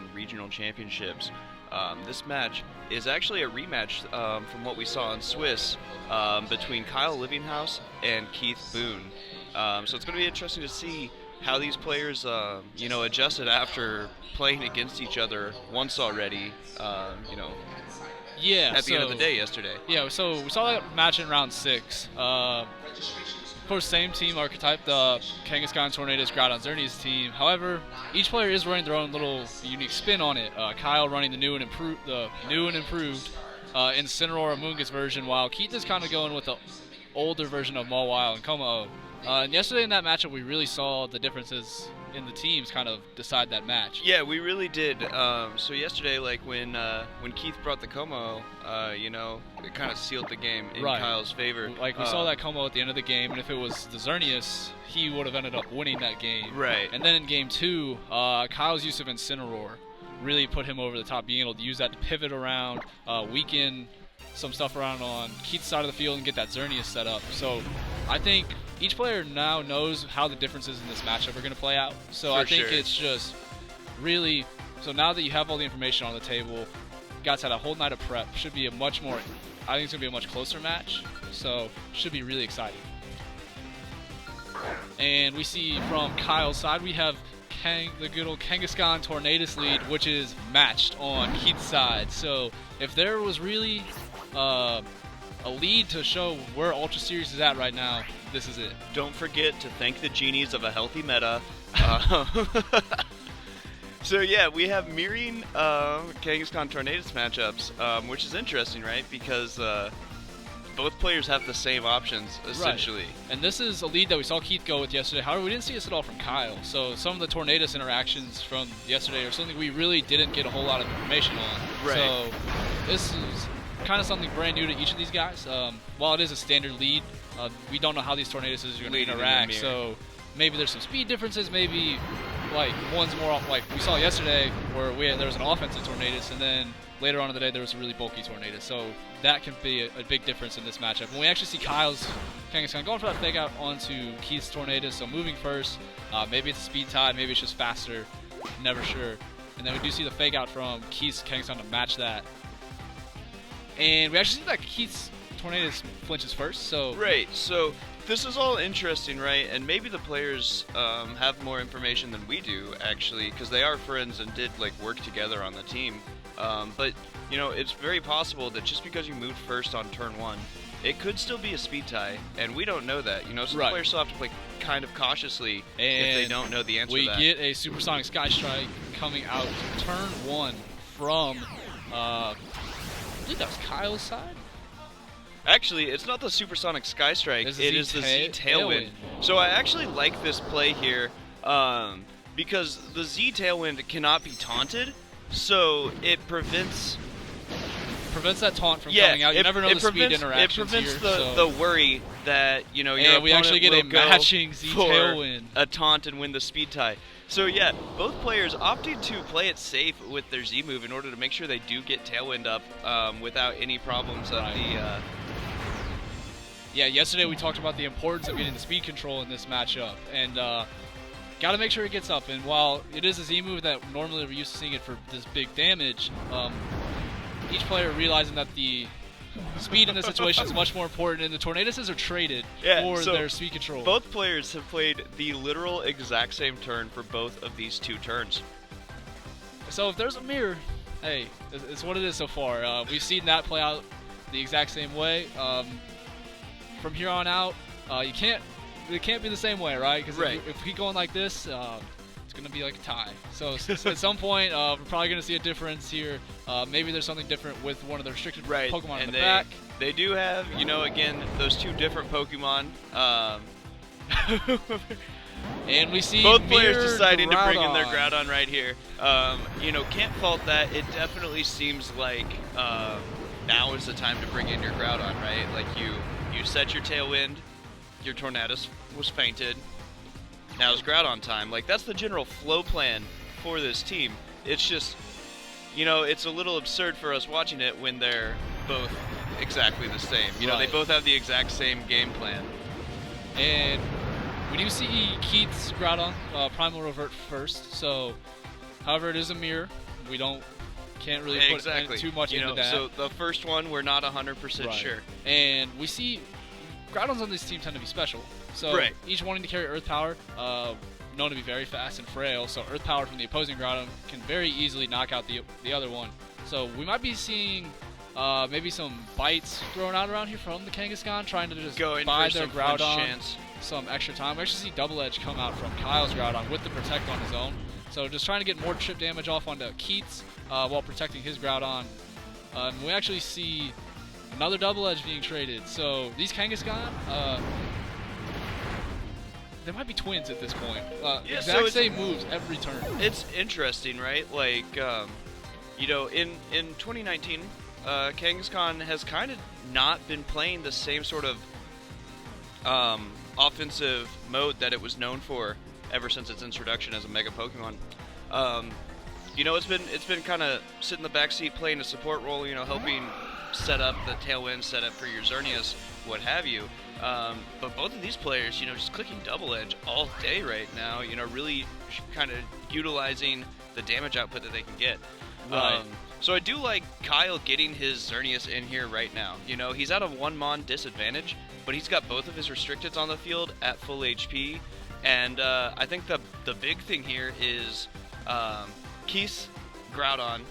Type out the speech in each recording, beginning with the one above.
won regional championships. This match is actually a rematch from what we saw in Swiss between Kyle Livinghouse and Keith Boone. So it's going to be interesting to see how these players, adjusted after playing against each other once already. At the end of the day yesterday. Yeah, so we saw that match in round 6. Of course, same team archetype, the Kangaskhan Tornadoes Groudon Xerneas team. However, each player is running their own little unique spin on it. Kyle running the new and improved Incineroar Amoonguss version, while Keith is kind of going with the older version of Mawile and Como. And yesterday in that matchup, we really saw the differences in the teams kind of decide that match. Yeah, we really did. So yesterday, like when Keith brought the Como, it kind of sealed the game in Kyle's favor. Like we saw that Como at the end of the game, and if it was the Xerneas, he would have ended up winning that game. Right. And then in game 2, Kyle's use of Incineroar really put him over the top, being able to use that to pivot around, weaken some stuff around on Keith's side of the field and get that Xerneas set up. So I think each player now knows how the differences in this matchup are going to play out. So I think it's just really, so now that you have all the information on the table, you guys had a whole night of prep, should be a much more, I think it's going to be a much closer match. So should be really exciting. And we see from Kyle's side, we have the good old Kangaskhan Tornadoes lead, which is matched on Keith's side. So if there was really a lead to show where Ultra Series is at right now, this is it. Don't forget to thank the genies of a healthy meta. So yeah, we have mirroring Kangaskhan Tornadoes matchups, which is interesting, right? Because both players have the same options, essentially. Right. And this is a lead that we saw Keith go with yesterday. However, we didn't see this at all from Kyle. So some of the Tornadoes interactions from yesterday are something we really didn't get a whole lot of information on. Right. So this is kind of something brand new to each of these guys. While it is a standard lead, we don't know how these Tornadoes are going to interact. So maybe there's some speed differences. Maybe like one's more off, like we saw yesterday where there was an offensive Tornadoes, and then later on in the day there was a really bulky Tornadoes. So that can be a big difference in this matchup. When we actually see Kyle's Kangaskhan going for that fake out onto Keith's Tornadoes, so moving first, maybe it's a speed tie, maybe it's just faster, never sure. And then we do see the fake out from Keith's Kangaskhan to match that. And we actually see that Keith's Tornadoes flinches first, so... Right, so this is all interesting, right? And maybe the players have more information than we do, actually, because they are friends and did, like, work together on the team. But, it's very possible that just because you moved first on turn 1, it could still be a speed tie, and we don't know that. So the players still have to play kind of cautiously if they don't know the answer to that. We get a Supersonic Sky Strike coming out turn 1 from... I believe that was Kyle's side. Actually, it's not the Supersonic Sky Strike. It is the Z Tailwind. So I actually like this play here because the Z Tailwind cannot be taunted, so it prevents that taunt from coming out. You never know the speed interactions. It prevents the worry that your opponent we actually get a matching Z Tailwind, a taunt, and win the speed tie. So yeah, both players opted to play it safe with their Z move in order to make sure they do get Tailwind up without any problems of the... Yeah, yesterday we talked about the importance of getting the speed control in this matchup, and got to make sure it gets up. And while it is a Z move that normally we're used to seeing it for this big damage, each player realizing that the speed in this situation is much more important, and the Tornadoes are traded for their speed control. Both players have played the literal exact same turn for both of these 2 turns. So if there's a mirror, hey, it's what it is so far. We've seen that play out the exact same way. From here on out, it can't be the same way, right? Because if we keep going like this, it's going to be like a tie. So at some point, we're probably going to see a difference here. Maybe there's something different with one of the restricted Pokemon in the back. They do have, again, those 2 different Pokemon. And we see both players deciding Groudon. to bring in their Groudon right here. Can't fault that. It definitely seems like now is the time to bring in your Groudon, right? Like you set your Tailwind, your Tornadus was fainted. Now it's Groudon time. Like, that's the general flow plan for this team. It's just, it's a little absurd for us watching it when they're both exactly the same. They both have the exact same game plan. And we do see Keith's Groudon Primal Revert first. So, however, it is a mirror. We can't really put too much into that. So the first one, we're not 100% sure. And we see Groudons on this team tend to be special. So each wanting to carry Earth Power, known to be very fast and frail. So Earth Power from the opposing Groudon can very easily knock out the other one. So we might be seeing maybe some bites thrown out around here from the Kangaskhan, trying to just buy their Groudon some extra time. We actually see Double Edge come out from Kyle's Groudon with the Protect on his own. So just trying to get more chip damage off onto Keats while protecting his Groudon. We actually see another Double Edge being traded. So these Kangaskhan, they might be twins at this point. Exact same moves every turn. It's interesting, right? Like, in 2019, Kangaskhan has kind of not been playing the same sort of offensive mode that it was known for ever since its introduction as a Mega Pokemon. It's been kind of sitting in the backseat playing a support role, helping set up the Tailwind, set up for your Xerneas, what have you. But both of these players, just clicking Double Edge all day right now, really kind of utilizing the damage output that they can get. Right. So I do like Kyle getting his Xerneas in here right now. He's at a 1-mon disadvantage, but he's got both of his restricteds on the field at full HP. And I think the big thing here is Keith's Groudon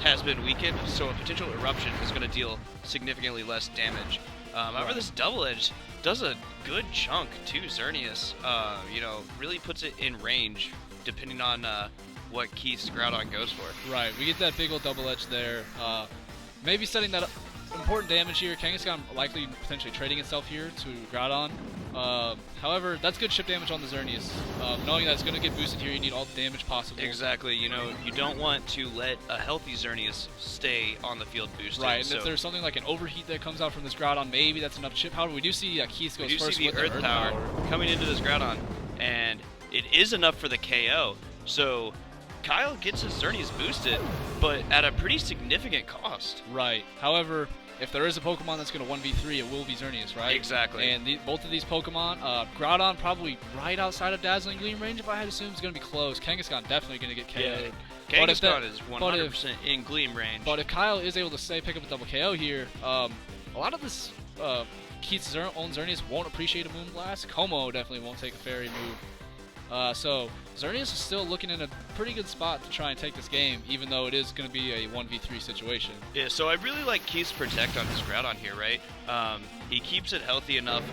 has been weakened, so a potential eruption is going to deal significantly less damage. However, this Double Edge does a good chunk to Xerneas. Really puts it in range, depending on what Keith's Groudon goes for. Right, we get that big old Double Edge there. Maybe setting that up. Important damage here. Kangaskhan likely potentially trading itself here to Groudon. However, that's good chip damage on the Xerneas. Knowing that it's going to get boosted here, you need all the damage possible. Exactly. You don't want to let a healthy Xerneas stay on the field boosted. Right, and if there's something like an overheat that comes out from this Groudon, maybe that's enough chip. However, we do see Keith goes first with the Earth Power coming into this Groudon, and it is enough for the KO. So Kyle gets his Xerneas boosted, but at a pretty significant cost. Right. However, if there is a Pokemon that's going to 1v3, it will be Xerneas, right? Exactly. And both of these Pokemon, Groudon probably right outside of Dazzling Gleam range, if I had to assume, is going to be close. Kangaskhan definitely going to get KO'd. Yeah. Kangaskhan is 100% in Gleam range. But if Kyle is able to pick up a double KO here, a lot of this Keith's own Xerneas won't appreciate a Moonblast. Como definitely won't take a Fairy move. So Xerneas is still looking in a pretty good spot to try and take this game, even though it is going to be a 1v3 situation. Yeah, so I really like Keith's Protect on his Groudon here, right? He keeps it healthy enough.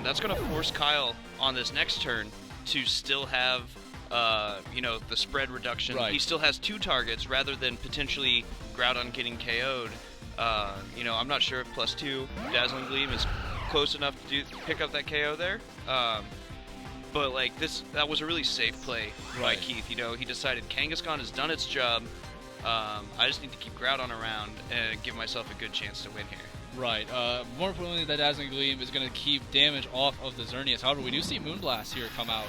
That's going to force Kyle on this next turn to still have, the spread reduction. Right. He still has 2 targets rather than potentially Groudon getting KO'd. I'm not sure if +2 Dazzling Gleam is close enough to pick up that KO there. But that was a really safe play by Keith. He decided Kangaskhan has done its job. I just need to keep Groudon around and give myself a good chance to win here. Right. More importantly, that Dazzling Gleam is going to keep damage off of the Xerneas. However, we do see Moonblast here come out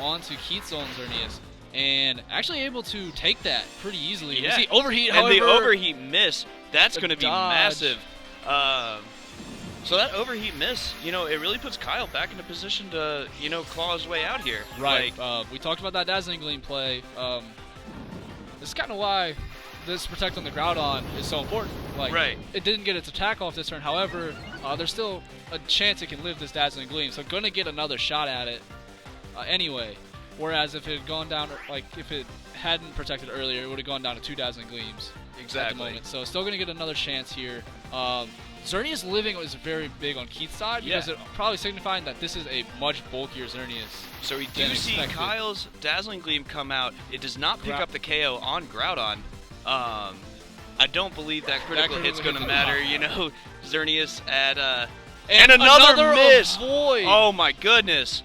onto Keith's own Xerneas, and actually able to take that pretty easily. Yeah. We see Overheat, and the Overheat miss, that's going to be massive. So that Overheat miss, it really puts Kyle back in a position to, claw his way out here. Right. We talked about that Dazzling Gleam play. This is kind of why this Protect on the Groudon is so important. It didn't get its attack off this turn. However, there's still a chance it can live this Dazzling Gleam. So going to get another shot at it anyway. Whereas if it had gone down, if it hadn't protected earlier, it would have gone down to 2 Dazzling Gleams. Exactly. At the moment. So still going to get another chance here. Xerneas living is very big on Keith's side because it probably signifying that this is a much bulkier Xerneas. So we do see Kyle's Dazzling Gleam come out. It does not pick up the KO on Groudon. I don't believe that critical hit's going to matter. Xerneas at and another miss. Avoid. Oh my goodness.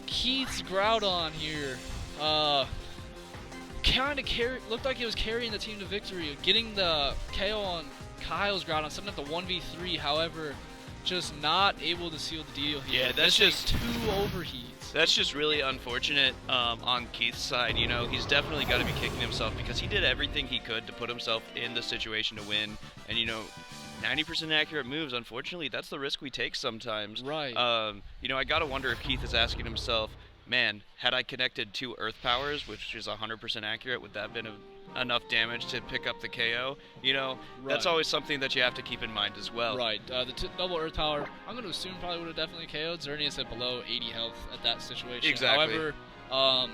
Keith's Groudon here. Looked like he was carrying the team to victory, getting the KO on Kyle's Groudon, setting up the 1v3, however, just not able to seal the deal here. Yeah, that's just 2 overheats. That's just really unfortunate on Keith's side. He's definitely got to be kicking himself because he did everything he could to put himself in the situation to win. And, 90% accurate moves, unfortunately, that's the risk we take sometimes. Right. I got to wonder if Keith is asking himself, man, had I connected 2 Earth Powers, which is 100% accurate, would that have been enough damage to pick up the KO, that's Right. always something that you have to keep in mind as well. Right. The double Earth Power, I'm going to assume probably would have definitely KO'd. Xerneas at below 80 health at that situation. Exactly. However,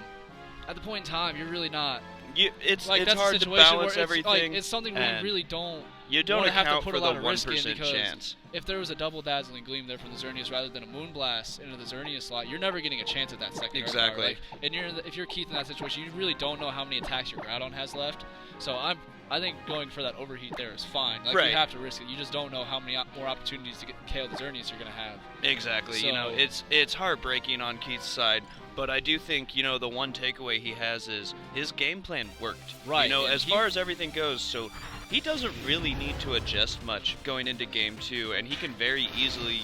at the point in time, you're really not. It's That's hard a to situation balance where everything. It's something where you really don't. You don't have to account put for a lot the of risk in 1% because chance. if there was a double Dazzling Gleam there from the Xerneas rather than a Moonblast into the Xerneas slot, you're never getting a chance at that second Exactly. Earth Power. And if you're Keith in that situation, you really don't know how many attacks your Groudon has left. So I think going for that overheat there is fine. Like, Right. you have to risk it. You just don't know how many more opportunities to get KO the Xerneas you're going to have. Exactly. So, it's heartbreaking on Keith's side, but I do think, the one takeaway he has is his game plan worked. Right, and As far as everything goes, so he doesn't really need to adjust much going into game 2, and he can very easily,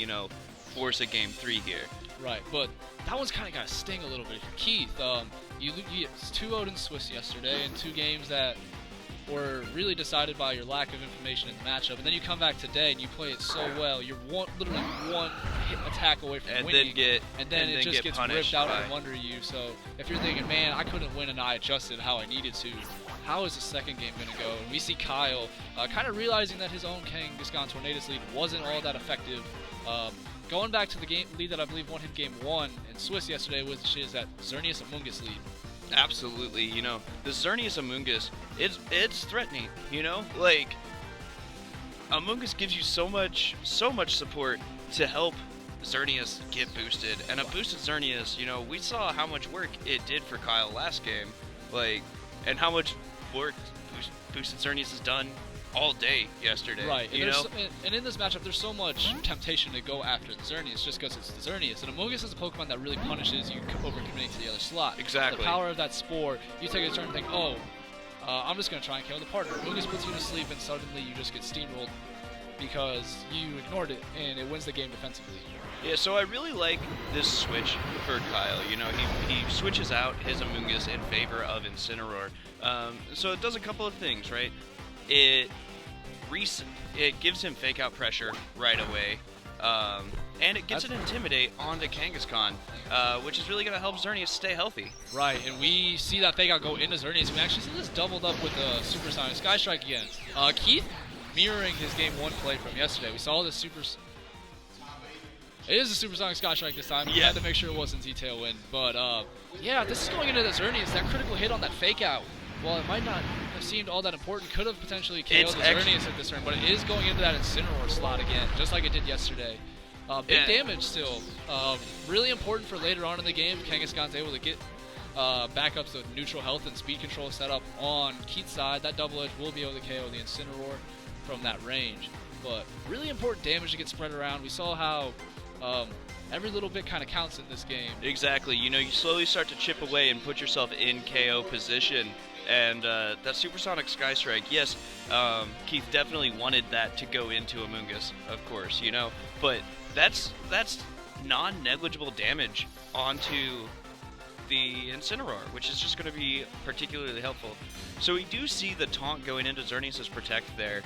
force a game 3 here. Right, but that one's kind of got to sting a little bit for Keith. You 2-0'd in Swiss yesterday in 2 games that were really decided by your lack of information in the matchup, and then you come back today and you play it so well. You're literally one hit attack away from winning, and then it just gets ripped out from under you. So if you're thinking, man, I couldn't win and I adjusted how I needed to, how is the second game going to go? And we see Kyle kind of realizing that his own Kangaskhan Tornadus lead wasn't all that effective. Going back to the game lead that I believe won him game 1 in Swiss yesterday, which is that Xerneas Amoonguss lead. Absolutely, the Xerneas Amoonguss, it's threatening, Amoonguss gives you so much support to help Xerneas get boosted, and a boosted Xerneas, we saw how much work it did for Kyle last game, and how much work boosted Xerneas has done all day yesterday. Right, and in this matchup, there's so much temptation to go after the Xerneas just because it's the Xerneas. And Amoonguss is a Pokemon that really punishes you over-committing to the other slot. Exactly. The power of that Spore, you take a turn and think, I'm just going to try and kill the partner. Amoonguss puts you to sleep, and suddenly you just get steamrolled because you ignored it, and it wins the game defensively. Yeah, so I really like this switch for Kyle. He switches out his Amoonguss in favor of Incineroar. So it does a couple of things, right? It gives him fake out pressure right away, and it gets an Intimidate onto Kangaskhan, which is really going to help Xerneas stay healthy. Right, and we see that fake out go into Xerneas. We actually see this doubled up with the Supersonic Sky Strike again. Keith mirroring his game 1 play from yesterday. We saw the It is a Supersonic Sky Strike this time. We had to make sure it wasn't Z-Tailwind. But, yeah, this is going into the Xerneas. That critical hit on that fake out, while it might not have seemed all that important, could have potentially KO'd the Xerneas at this turn, but it is going into that Incineroar slot again, just like it did yesterday. Big damage still. Really important for later on in the game. Kangaskhan's able to get back up to neutral health and speed control set up on Keith's side. That double edge will be able to KO the Incineroar from that range. But really important damage to get spread around. We saw how every little bit kind of counts in this game. Exactly. You slowly start to chip away and put yourself in KO position. And that Supersonic Sky Strike, yes, Keith definitely wanted that to go into Amoonguss, of course, but that's non-negligible damage onto the Incineroar, which is just going to be particularly helpful. So we do see the taunt going into Xerneas' Protect there.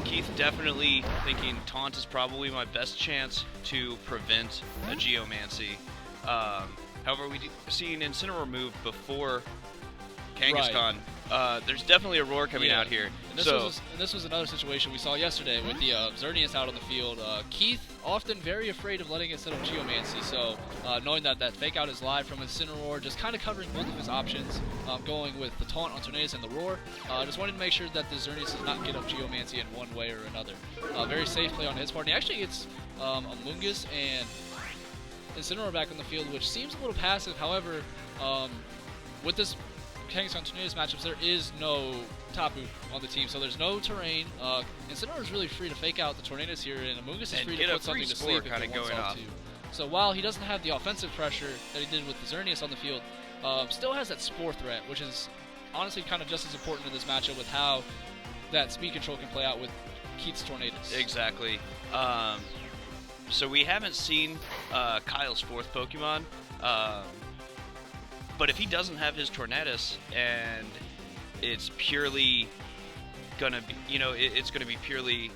Keith definitely thinking taunt is probably my best chance to prevent a Geomancy. However, we see an Incineroar move before Kangaskhan. There's definitely a roar coming out here. And this was another situation we saw yesterday with the Xerneas out on the field. Keith often very afraid of letting it set up Geomancy, so knowing that that fake out is live from Incineroar, just kind of covering both of his options, going with the taunt on Tornadus and the roar. Just wanted to make sure that the Xerneas does not get up Geomancy in one way or another. Very safe play on his part. And he actually gets Amoonguss and Incineroar back on the field, which seems a little passive. However, with this Kangaskhan Tornadus matchups, there is no Tapu on the team, so there's no terrain. Incineroar is really free to fake out the Tornadus here, and Amoonguss is free to put something to sleep if he wants to. So while he doesn't have the offensive pressure that he did with the Xerneas on the field, still has that Spore threat, which is honestly kind of just as important in this matchup with how that speed control can play out with Keith's Tornadus. Exactly. So we haven't seen Kyle's fourth Pokemon, but if he doesn't have his Tornadus and it's purely gonna be, it's gonna be purely...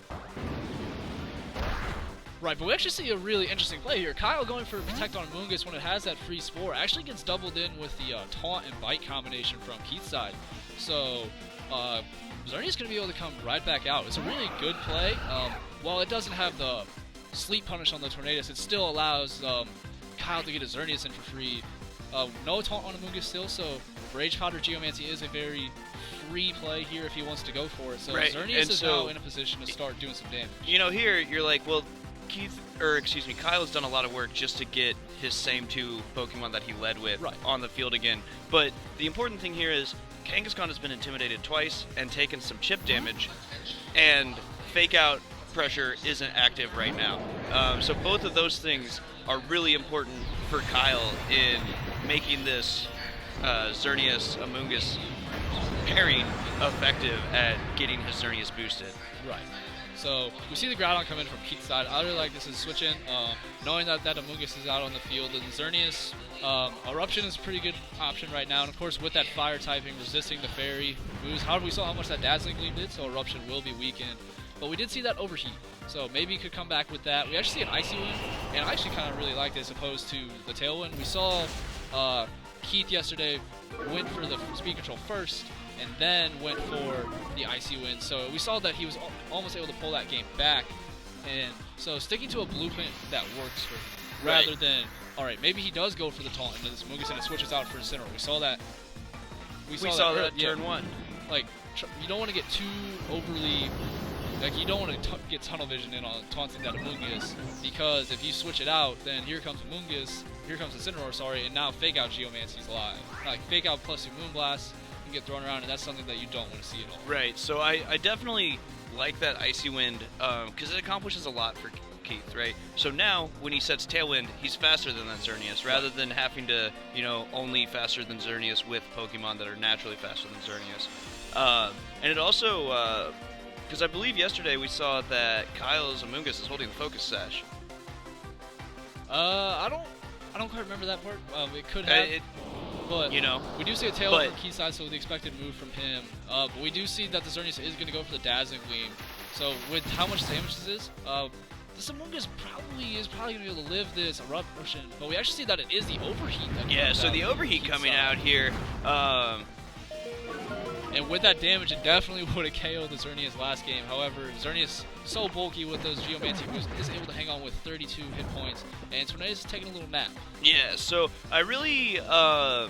Right, but we actually see a really interesting play here. Kyle going for Protect on Amoonguss when it has that free Spore actually gets doubled in with the Taunt and Bite combination from Keith's side. So Xerneas going to be able to come right back out. It's a really good play. While it doesn't have the sleep punish on the Tornadus, it still allows Kyle to get his Xerneas in for free. No taunt on Amoonguss still, so Rage Powder Geomancy is a very free play here if he wants to go for it. So Xerneas is now in a position to start doing some damage. You know, here you're like, well, Kyle has done a lot of work just to get his same 2 Pokemon that he led with on the field again. But the important thing here is Kangaskhan has been intimidated twice and taken some chip damage, and Fake Out pressure isn't active right now. So both of those things are really important for Kyle in making this Xerneas Amoonguss pairing effective at getting his Xerneas boosted. Right. So we see the Groudon come in from Keith's side. I really like this as switch in, knowing that Amoonguss is out on the field. And Xerneas, Eruption is a pretty good option right now. And of course, with that fire typing, resisting the fairy moves. However, we saw how much that Dazzling Gleam did, so Eruption will be weakened. But we did see that Overheat, so maybe he could come back with that. We actually see an Icy Wind, and I actually kind of really like this opposed to the Tailwind. We saw Keith yesterday went for the Speed Control first, and then went for the Icy Wind. So we saw that he was almost able to pull that game back. And so sticking to a blueprint that works for him, rather than, all right, maybe he does go for the taunt into this Amoonguss and it switches out for Incineroar. We saw that. We saw that turn 1. Like, you don't want to get too overly... Like, you don't want to get tunnel vision in on taunting that Amoonguss, because if you switch it out, then here comes Incineroar, sorry, and now Fake Out Geomancy's alive. Like, Fake Out plus your Moonblast can get thrown around, and that's something that you don't want to see at all. Right, so I definitely like that Icy Wind, because it accomplishes a lot for Keith, right? So now, when he sets Tailwind, he's faster than that Xerneas, rather than having to, only faster than Xerneas with Pokemon that are naturally faster than Xerneas. And it also... because I believe yesterday we saw that Kyle's Amoonguss is holding the Focus Sash. I don't quite remember that part. It could have, but we do see a tail from Keith's side, so the expected move from him. But we do see that the Xerneas is going to go for the Dazzling Gleam. So with how much damage this is, this Amoonguss is probably going to be able to live this Eruption. But we actually see that it is the Overheat that comes out. So the Overheat coming out here. And with that damage, it definitely would have KO'd the Xerneas last game. However, Xerneas, so bulky with those Geomancy boosts, is able to hang on with 32 hit points, and Tornadus is taking a little nap. Yeah, so I really, I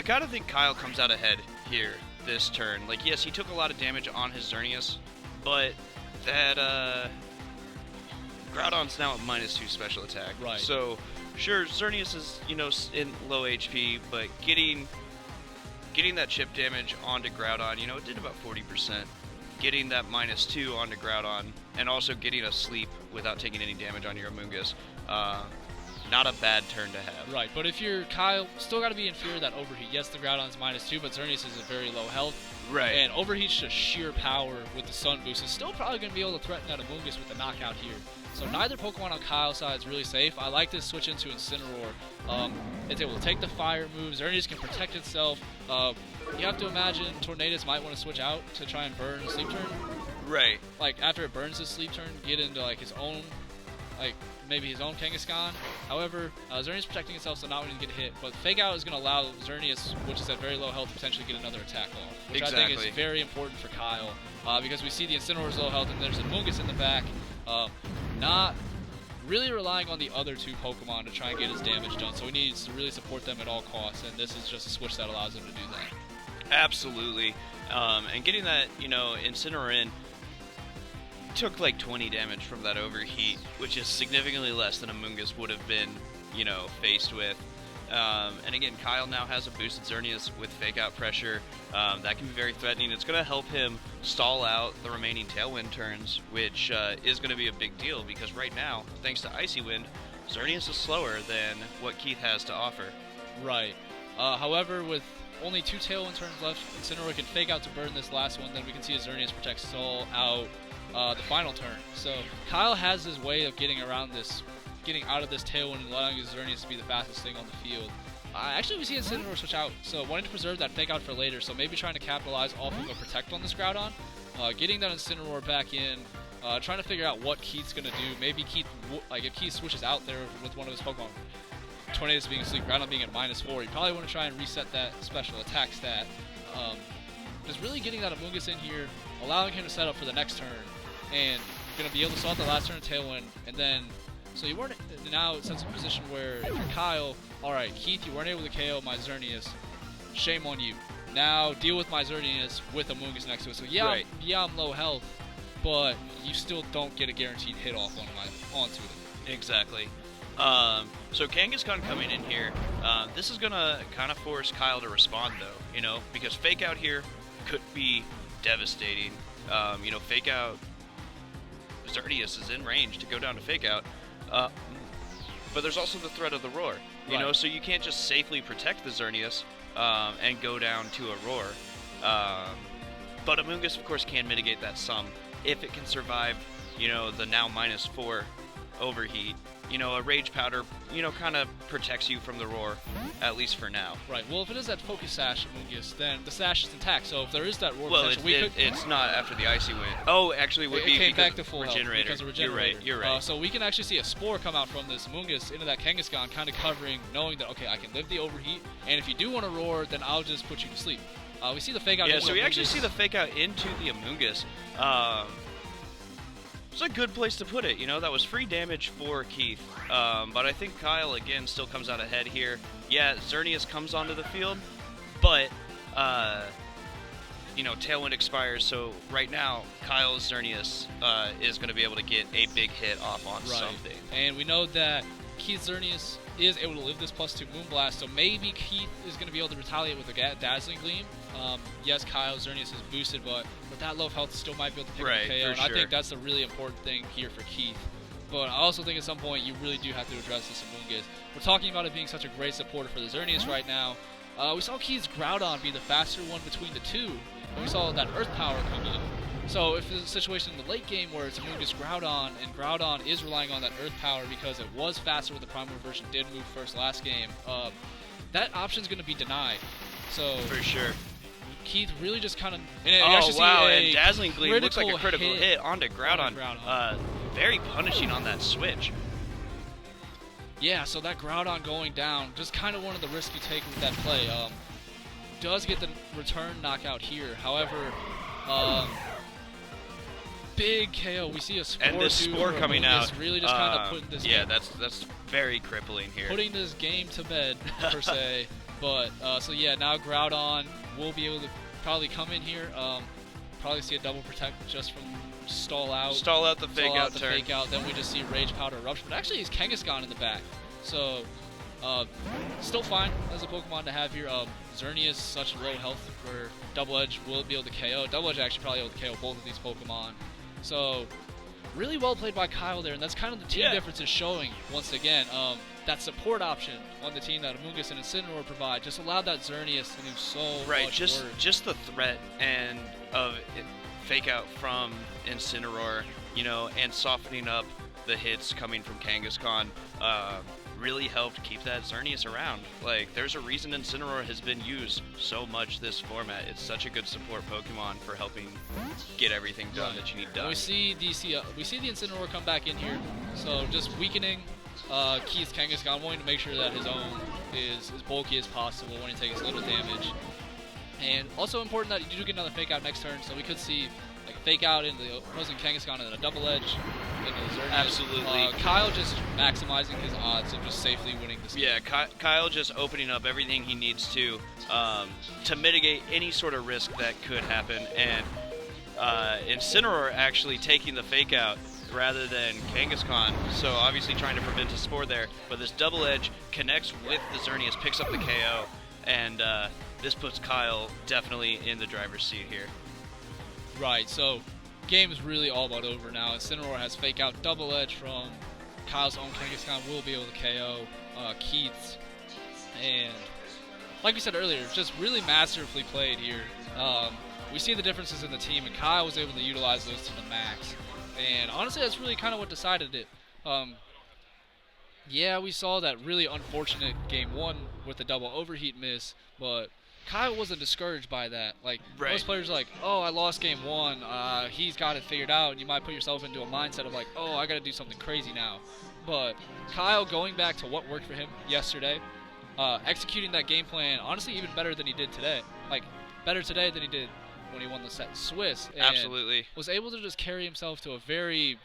kind of think Kyle comes out ahead here this turn. Like, yes, he took a lot of damage on his Xerneas, but that, Groudon's now at -2 special attack. Right. So, sure, Xerneas is, in low HP, but getting that chip damage onto Groudon, it did about 40%. Getting that -2 onto Groudon, and also getting a sleep without taking any damage on your Amoonguss, not a bad turn to have. Right, but if you're Kyle, still got to be in fear of that Overheat. Yes, the Groudon's -2, but Xerneas is at very low health. Right. And Overheat's just sheer power with the Sun Boost. Is still probably going to be able to threaten that Amoonguss with the knockout here. So neither Pokemon on Kyle's side is really safe. I like this switch into Incineroar. It's able to take the fire moves. Xerneas can protect itself. You have to imagine Tornadus might want to switch out to try and burn Sleep Turn. Right. Like, after it burns his Sleep Turn, get into, like, his own, like, maybe his own Kangaskhan. However, Xerneas protecting itself, so not going to get hit. But Fake Out is going to allow Xerneas, which is at very low health, to potentially get another attack off. Which I think is very important for Kyle. Because we see the Incineroar's low health, and there's a Amoonguss in the back. Not really relying on the other 2 Pokemon to try and get his damage done. So he needs to really support them at all costs, and this is just a switch that allows him to do that. Absolutely. And getting that, Incineroar in took like 20 damage from that Overheat, which is significantly less than Amoonguss would have been, faced with. And again, Kyle now has a boosted Xerneas with Fake Out pressure. That can be very threatening. It's going to help him stall out the remaining Tailwind turns, which is going to be a big deal, because right now, thanks to Icy Wind, Xerneas is slower than what Keith has to offer. Right. However, with only 2 Tailwind turns left, Incineroar can Fake Out to burn this last one, then we can see his Xerneas protect stall out the final turn. So Kyle has his way of getting around this, getting out of this Tailwind and allowing his Xerneas to be the fastest thing on the field. Actually, we see Incineroar switch out, so wanting to preserve that Fake Out for later, so maybe trying to capitalize off of a Protect on this Groudon, getting that Incineroar back in, trying to figure out what Keith's going to do. Maybe Keith, if Keith switches out there with one of his Pokemon, Tornadus being asleep, Groudon being at -4, you probably want to try and reset that special attack stat. just really getting that Amoonguss in here, allowing him to set up for the next turn, and going to be able to start the last turn of Tailwind, and then, so you weren't, now it sets a position where if you're Kyle, alright, Keith, you weren't able to KO my Xerneas, shame on you. Now deal with my Xerneas with Amoonguss next to it. So yeah, I'm low health, but you still don't get a guaranteed hit off onto it. Exactly. So Kangaskhan coming in here, this is gonna kind of force Kyle to respond though, you know, because Fake Out here could be devastating. You know, Fake Out, Xerneas is in range to go down to Fake Out, but there's also the threat of the Roar, you know, so you can't just safely protect the Xerneas and go down to a Roar. But Amoonguss, of course, can mitigate that some if it can survive, you know, the now -4 overheat. You know, a Rage Powder, you know, kind of protects you from the Roar, at least for now. Right. Well, if it is that Focus Sash Amoonguss, then the Sash is intact. So if there is that Roar potential, it's not after the Icy Wind. Oh, actually, it came back to full Regenerator. Health because of Regenerator. You're right. So we can actually see a Spore come out from this Amoonguss into that Kangaskhan, kind of covering, knowing that, okay, I can live the overheat, and if you do want to Roar, then I'll just put you to sleep. We see the Fake Out. Yeah, so we actually see the Fake Out into the Amoonguss. It's a good place to put it, you know, that was free damage for Keith. But I think Kyle, again, still comes out ahead here. Yeah, Xerneas comes onto the field, but, you know, Tailwind expires, so right now, Kyle's Xerneas is going to be able to get a big hit off on something. And we know that Keith's Xerneas is able to live this +2 Moonblast, so maybe Keith is going to be able to retaliate with a Dazzling Gleam. Yes, Kyle's Xerneas is boosted, but with that low health, still might be able to pick up a KO, and I think that's the really important thing here for Keith. But I also think at some point you really do have to address this Amoonguss. We're talking about it being such a great supporter for the Xerneas right now. We saw Keith's Groudon be the faster one between the two, and we saw that Earth Power come in. So if there's a situation in the late game where it's Amoonguss Groudon, and Groudon is relying on that Earth Power because it was faster with the Primal version, did move first last game, that option's going to be denied. So for sure. Keith really just kind of... Oh, wow, and Dazzling Gleam looks like a critical hit onto Groudon. Very punishing on that switch. Yeah, so that Groudon going down, just kind of one of the risks you take with that play. Does get the return knockout here. However, big KO. We see a Spore. And this Spore coming out. Really just kind of putting this game, that's very crippling here. Putting this game to bed, per se. But, so yeah, now Groudon will be able to probably come in here. Probably see a double protect just from stall out the Fake Out turn. Fake Out. Then we just see Rage Powder Eruption. But actually, he's Kangaskhan in the back. So, still fine as a Pokemon to have here. Xerneas such low health where Double Edge will be able to KO. Double Edge actually probably able to KO both of these Pokemon. So, really well played by Kyle there, and that's kind of the team difference is showing once again. That support option on the team that Amoonguss and Incineroar provide just allowed that Xerneas to do so much work. Just the threat and of Fake Out from Incineroar, you know, and softening up the hits coming from Kangaskhan really helped keep that Xerneas around. Like, there's a reason Incineroar has been used so much this format. It's such a good support Pokemon for helping get everything done that you need done. We see the Incineroar come back in here, so just weakening Keith's Kangaskhan, wanting to make sure that his own is as bulky as possible when he takes little damage. And also important that you do get another Fake Out next turn, so we could see like Fake Out into the opposing Kangaskhan and then a Double Edge into Xerneas. Absolutely. Kyle just maximizing his odds of just safely winning this game. Yeah, Kyle just opening up everything he needs to mitigate any sort of risk that could happen, and Incineroar actually taking the Fake Out rather than Kangaskhan, so obviously trying to prevent a Spore there, but this Double Edge connects with the Xerneas, picks up the KO, and this puts Kyle definitely in the driver's seat here. Right, so game is really all about over now. Incineroar has Fake Out, Double Edge from Kyle's own Kangaskhan will be able to KO Keith's, and like we said earlier, just really masterfully played here. We see the differences in the team, and Kyle was able to utilize those to the max. And honestly, that's really kind of what decided it. Yeah, we saw that really unfortunate game one with the double overheat miss, but Kyle wasn't discouraged by that. Like, most players are like, oh, I lost game one, he's got it figured out, and you might put yourself into a mindset of like, oh, I got to do something crazy now. But Kyle going back to what worked for him yesterday, executing that game plan, honestly, even better than he did today. Like, better today than he did when he won the set in Swiss, and Absolutely. was able to just carry himself to a very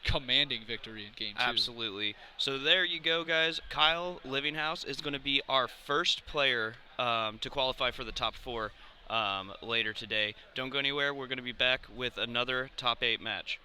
commanding victory in game 2. Absolutely. So there you go, guys. Kyle Livinghouse is going to be our first player to qualify for the top 4 later today. Don't go anywhere. We're going to be back with another top 8 match.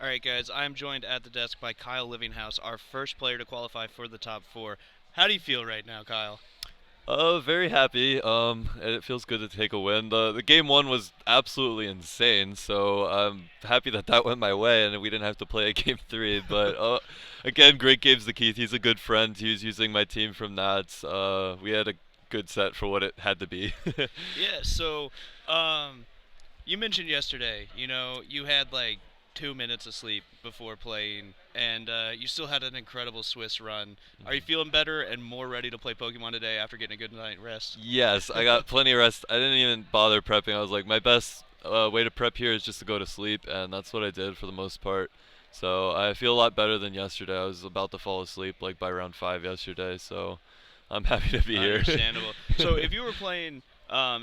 All right, guys. I'm joined at the desk by Kyle Livinghouse, our first player to qualify for the top 4. How do you feel right now, Kyle? Very happy. And it feels good to take a win. The game 1 was absolutely insane, so I'm happy that that went my way and we didn't have to play a game 3. But again, great games to Keith. He's a good friend. He was using my team from Nats. We had a good set for what it had to be. Yeah. So, you mentioned yesterday, you had like 2 minutes of sleep before playing, and you still had an incredible Swiss run. Are you feeling better and more ready to play Pokemon today after getting a good night rest? Yes, I got plenty of rest. I didn't even bother prepping. I was like, my best way to prep here is just to go to sleep, and that's what I did for the most part. So I feel a lot better than yesterday. I was about to fall asleep like by round 5 yesterday, so I'm happy to be here. Understandable. So if you were playing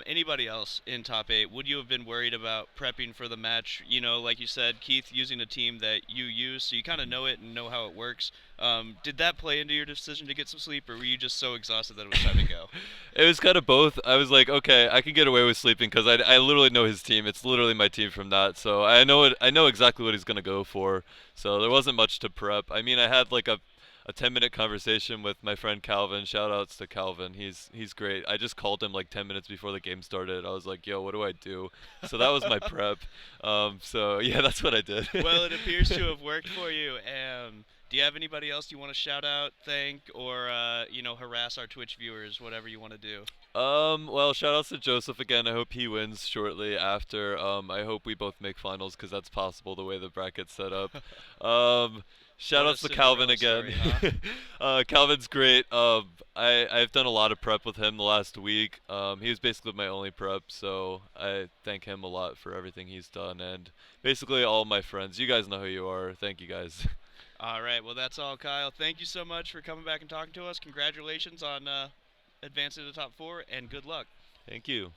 anybody else in top 8, would you have been worried about prepping for the match? Like you said, Keith using a team that you use, so you kind of know it and know how it works. Did that play into your decision to get some sleep, or were you just so exhausted that it was time to go? It was kind of both. I was like, okay, I can get away with sleeping because I literally know his team. It's literally my team from that, so I know it. I know exactly what he's gonna go for. So there wasn't much to prep. I mean, I had like a 10-minute conversation with my friend Calvin. Shout outs to Calvin. He's great. I just called him like 10 minutes before the game started. I was like, yo, what do I do? So that was my prep. So yeah, that's what I did. Well, it appears to have worked for you. Do you have anybody else you want to shout out, thank, or harass our Twitch viewers, whatever you want to do? Well, shout outs to Joseph again. I hope he wins shortly after. I hope we both make finals because that's possible the way the bracket's set up. Shout What outs a to Calvin Cinderella again. story, huh? Calvin's great. I've done a lot of prep with him the last week. He was basically my only prep, so I thank him a lot for everything he's done, and basically all my friends. You guys know who you are. Thank you guys. All right, well, that's all, Kyle. Thank you so much for coming back and talking to us. Congratulations on advancing to the top 4, and good luck. Thank you.